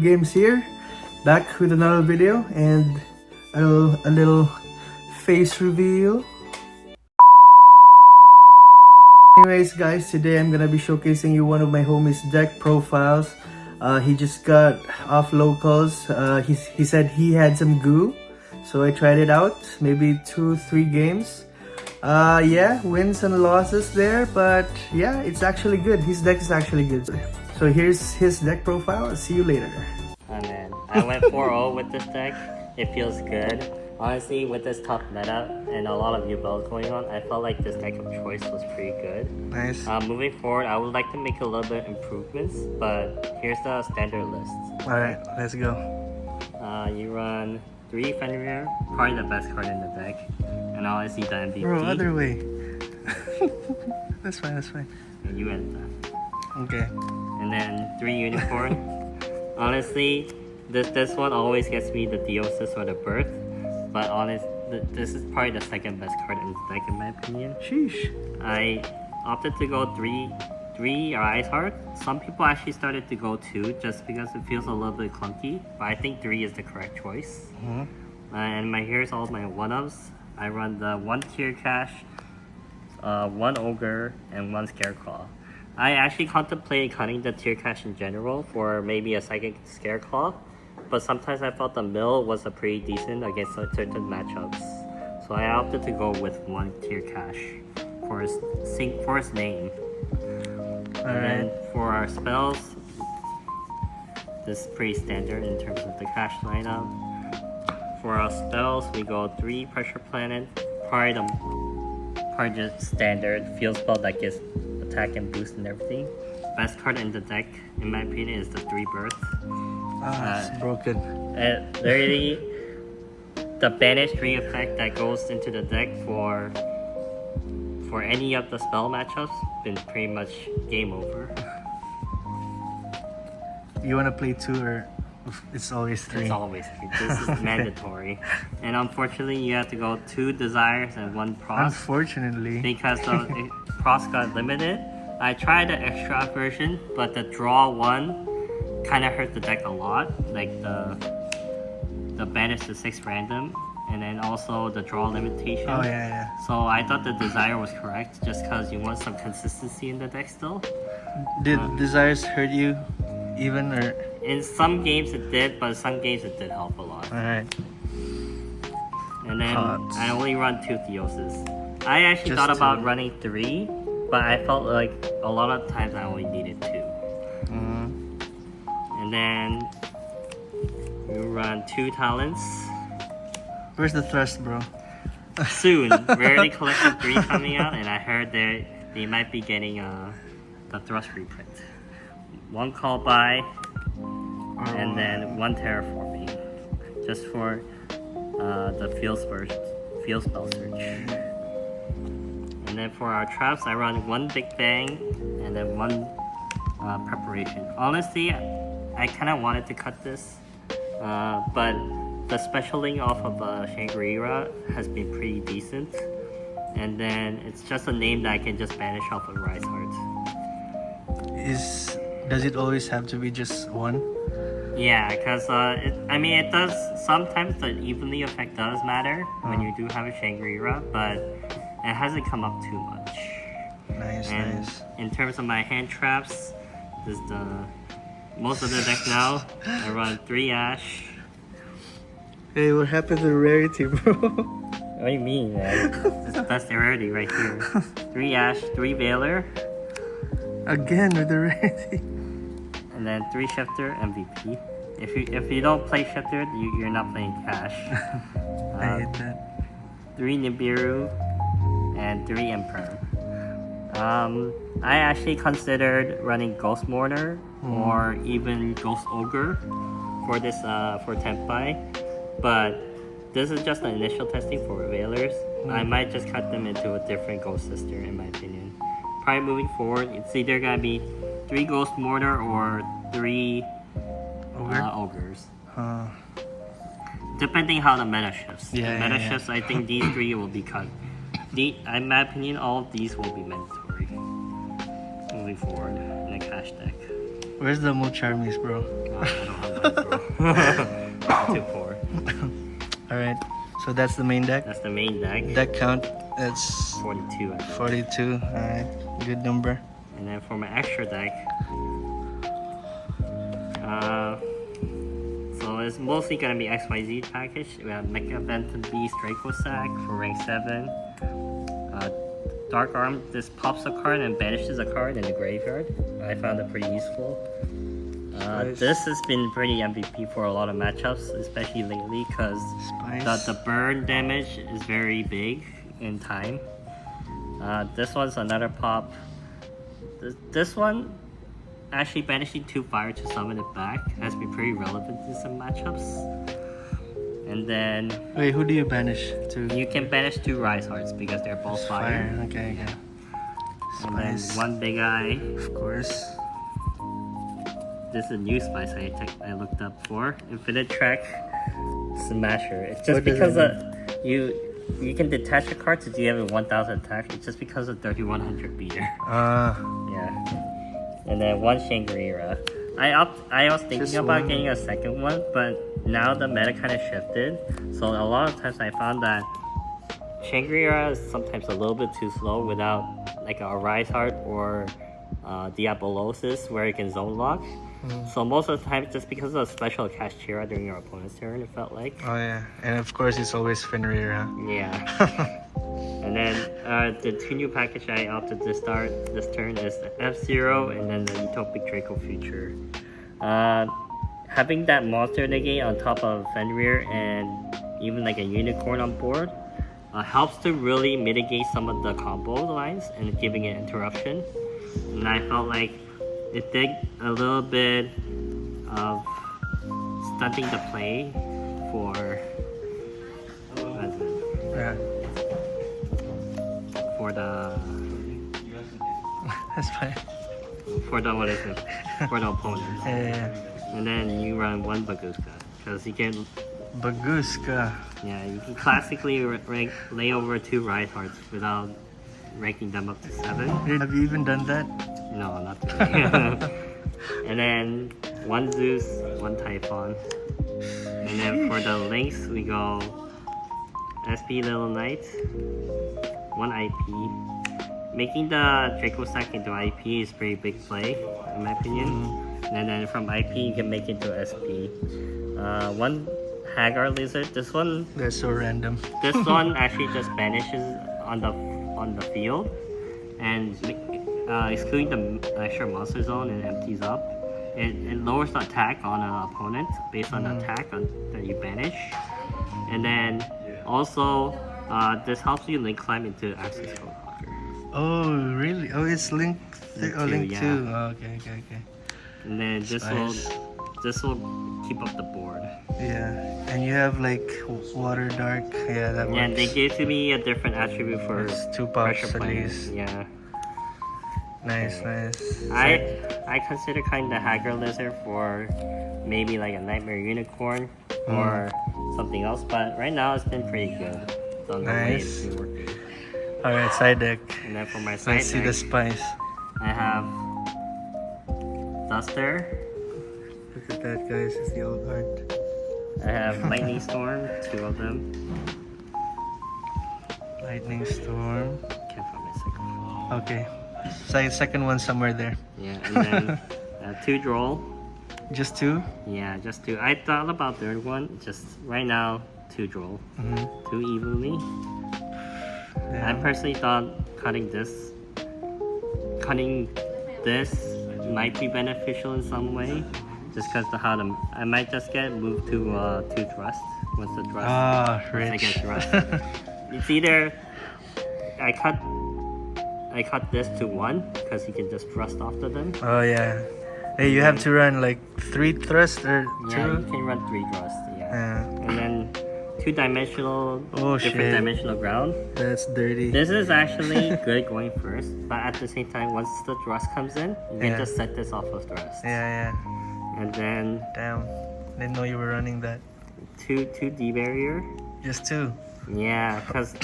Disruptive Games here, back with another video and a little face reveal. Anyways guys, today I'm gonna be showcasing you one of my homie's deck profiles. He just got off locals. He said he had some goo, so I tried it out, maybe 2-3 games. Yeah, wins and losses there, but yeah, it's actually good. His deck is actually good. So here's his deck profile. I'll see you later. Oh man, I went 4-0 with this deck. It feels good. Honestly, with this tough meta and a lot of new builds going on, I felt like this deck of choice was pretty good. Nice. Moving forward, I would like to make a little bit improvements, but here's the standard list. Alright, let's go. You run 3 Fenrir, probably the best card in the deck, and honestly the MVP. Bro, other way. That's fine, that's fine. And you end that. Okay. And then 3 Unicorn. Honestly, this one always gets me the Theosis or the Birth, but this is probably the second best card in the deck in my opinion. Sheesh. I opted to go 3 or Ice Heart. Some people actually started to go 2 just because it feels a little bit clunky, but I think 3 is the correct choice. And here's all my 1-ofs. I run the 1 Tier Cash, 1 Ogre, and 1 Scareclaw. I actually contemplated cutting the Tier Cash in general for maybe a second Scareclaw, but sometimes I felt the mill was a pretty decent against certain matchups. So I opted to go with 1 Tier Cash for his name. And then for our spells, this is pretty standard in terms of the cash lineup. For our spells, we go 3 Pressure Planet, probably just standard field spell that gives attack and boost and everything. Best card in the deck, in my opinion, is the 3 Birth. It's broken. Literally, the banish 3 effect that goes into the deck for any of the spell matchups been pretty much game over. You wanna play 2 or it's always 3? It's always 3. This is mandatory. And unfortunately, you have to go 2 Desires and 1 Proc. Unfortunately. Because the Proc got limited. I tried the extra version, but the draw 1 kind of hurt the deck a lot. Like the banish to 6 random, and then also the draw limitation. Oh yeah. So I thought the Desire was correct, just because you want some consistency in the deck still. Did Desires hurt you even or? In some games it did, but some games it did help a lot. Alright. And then I only run 2 Theosis. I actually thought about running 3, but I felt like a lot of times I only needed 2. And then you run 2 Talents. Where's the thrust, bro? Soon. Rarely Collection 3 coming out, and I heard they might be getting the thrust reprint. 1 Call By, and then 1 Terraforming, just for the field spell search. And then for our traps, I run 1 Big Bang and then 1 Preparation. Honestly, I kind of wanted to cut this, but the special link off of Shangri-La has been pretty decent. And then it's just a name that I can just banish off of Rise Heart. Does it always have to be just 1? Yeah, because it does, sometimes the evenly effect does matter when you do have a Shangri-La, but it hasn't come up too much. Nice. In terms of my hand traps, this is most of the deck now. I run 3 Ash. Hey, what happened to the rarity, bro? What do you mean, man? That's the rarity right here. 3 Ash, 3 Veiler. Again with the rarity. And then 3 Shifter, MVP. If you don't play Shifter, you're not playing Cash. I hate that. 3 Nibiru and 3 Emperor. I actually considered running Ghost Mourner or even Ghost Ogre for this for Tempai, but this is just the initial testing for Veilers. I might just cut them into a different Ghost Sister in my opinion. Probably moving forward, it's either gonna be 3 Ghost Mortar or 3 Ogres. Depending how the meta shifts. Shifts, I think these 3 will be cut. In my opinion, all of these will be mandatory moving forward in a cash deck. Where's the Mulcharmies, bro? I don't have mine, bro. I'm too poor. Alright, so that's the main deck. That's the main deck. Deck count, it's 42, I think. 42. Alright, good number. And then for my extra deck, so it's mostly gonna be XYZ package. We have Mecha Benton Beast Draco Sack for rank 7. Dark Arm, this pops a card and banishes a card in the graveyard. I found it pretty useful. This has been pretty MVP for a lot of matchups, especially lately, because the burn damage is very big in time. This one's another pop. This one, actually banishing 2 fire to summon it back has been pretty relevant in some matchups. And then... Wait, who do you banish to? You can banish 2 Rise Hearts because they're both fire. Okay, okay. And then 1 big eye. Of course. This is a new spice I looked up for. Infinite Track Smasher. It's just because you can detach a card to deal with 1000 attack. It's just because of 3100 beater. Yeah. And then 1 Shangri-La. I was thinking about getting a second one, but now the meta kind of shifted. So a lot of times I found that Shangri-La is sometimes a little bit too slow without like a Rise Heart or Diabolosis where you can zone lock. So most of the time, just because of special Kashtira during your opponent's turn, it felt like. Oh yeah, and of course it's always Fenrir, huh? Yeah. And then the 2 new package I opted to start this turn is the F-Zero and then the Utopic Draco Future. Having that monster negate on top of Fenrir and even like a unicorn on board helps to really mitigate some of the combo lines and giving it interruption. And I felt like it did a little bit of stunting the play for for the that's fine. For the for the opponent. Yeah. And then you run 1 Baguska because you can Baguska. Yeah, you can classically lay over 2 Rise Hearts without ranking them up to 7. Have you even done that? No, not today. And then 1 Zeus, 1 Typhon. And then for the links, we go SP Little Knight, 1 IP. Making the Draco Sack into IP is pretty big play, in my opinion. And then from IP, you can make it to SP. 1 Hagar Lizard. This one... That's so random. This one actually just vanishes on the field. And excluding the extra monster zone and empties up. It lowers the attack on an opponent based on the attack that you banish. And then also, this helps you link climb into Access Code Locker. Oh, really? Oh, it's link 2. Oh, okay. And then this will keep up the board. Yeah, and you have like water dark. Yeah, that works. Yeah, and they gave to me a different attribute for 2 pops pressure at players. least. Yeah. Nice. I consider kind of Hagar Lizard for maybe like a Nightmare Unicorn or something else, but right now it's been pretty good. So Nice. It's been working. Alright, side deck. And then for my side Let's see deck, the spice. I have Duster. Look at that, guys. It's the old art. I have Lightning Storm, 2 of them. Lightning Storm. Can't find my second one. Okay. Second one somewhere there. Yeah, and then 2 Droll. Just 2? Yeah, just 2. I thought about third one. Just right now, 2 Droll. 2 evenly. Yeah. I personally thought cutting this might be beneficial in some way. Just because I might just get moved to 2 Thrust. Once the Thrust. Ah, once I rich. get Thrust. It's either I cut this to 1 because you can just thrust after them. Oh, yeah. Hey, you have to run like 3 thrust or 2? Yeah, you can run 3 thrust. Yeah. And then 2-dimensional, different dimensional ground. That's dirty. This is actually good going first, but at the same time, once the thrust comes in, you can just set this off of thrust. Yeah. And then Damn. Didn't know you were running that. 2 D barrier. Just 2. Yeah, because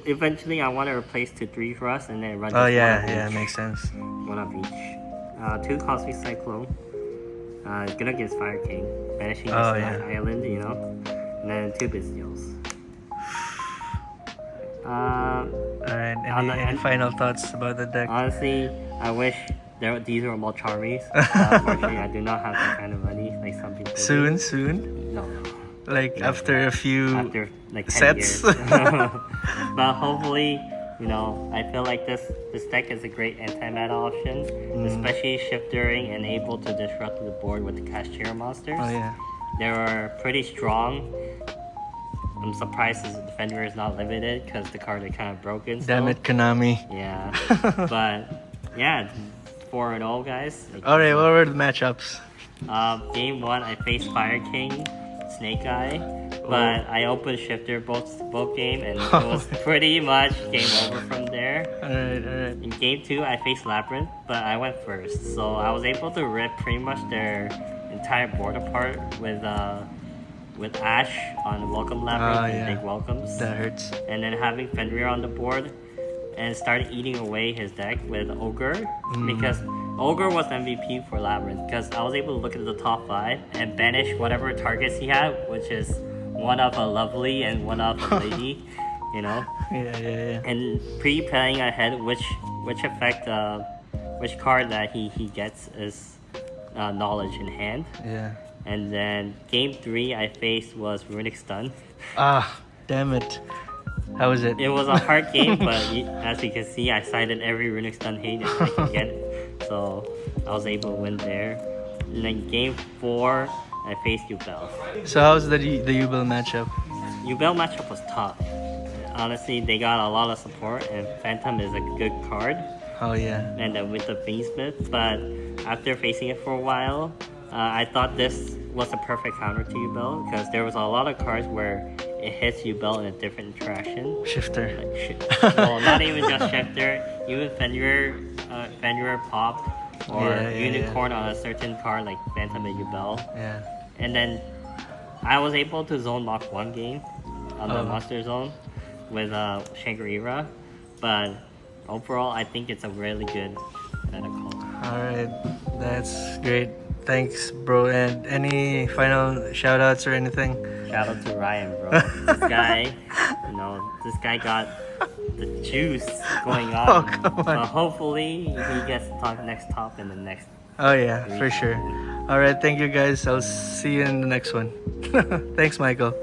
eventually I want to replace to 3 thrust and then run. Oh just yeah, one of each. makes sense. 1 of each. 2 Cosmic Cyclone. Good against Fire King, banishing this island, you know, and then 2 Bystials. Alright, any final thoughts about the deck? Honestly, I wish these were more Charmies. Unfortunately, I do not have that kind of money like some people do. Soon? No. Like after a few After like 10 sets? years. But hopefully, you know, I feel like this deck is a great anti-meta option, especially shift-during and able to disrupt the board with the Kashtira monsters. Oh yeah. They were pretty strong. I'm surprised the defender is not limited because the card is kind of broken. Damn it, Konami. Yeah. But yeah, 4-0 guys. Alright, what were the matchups? Game 1, I faced Fire King, Snake Eye, but I opened Shifter both game, and it was pretty much game over from there. Alright. In Game 2, I faced Labyrinth, but I went first, so I was able to rip pretty much their entire board apart with Ash on Welcome Labyrinth and Big Welcomes. That hurts. And then having Fenrir on the board and started eating away his deck with Ogre, because Ogre was MVP for Labyrinth, because I was able to look at the top 5 and banish whatever targets he had, which is one of a Lovely and one of a Lady, you know? Yeah. And pre-playing ahead which effect, which card that he gets is Knowledge in hand. Yeah. And then Game 3 I faced was Runic Stun. Damn it. How was it? It was a hard game, but as you can see, I sided every Runic Stun hate I could get. So I was able to win there. And then Game 4, I faced Yubel. So how's the Yubel matchup? Yubel matchup was tough. Honestly, they got a lot of support, and Phantom is a good card. Oh yeah. And then with the Fiendsmith, but after facing it for a while, I thought this was a perfect counter to Yubel, because there was a lot of cards where it hits Yubel in a different interaction. Shifter. Well, not even just Shifter, even Fenrir Pop, or Unicorn on a certain card like Phantom and Yubel. Yeah. And then I was able to zone lock 1 game on the Monster Zone with Shangri-La, but overall I think it's a really good meta call. Alright, that's great. Thanks, bro. And any final shout outs or anything? Shout out to Ryan, bro. This guy got the juice going on. Oh, come on. But hopefully he gets to next top in the next. Oh yeah, for sure. Alright, thank you guys. I'll see you in the next one. Thanks, Michael.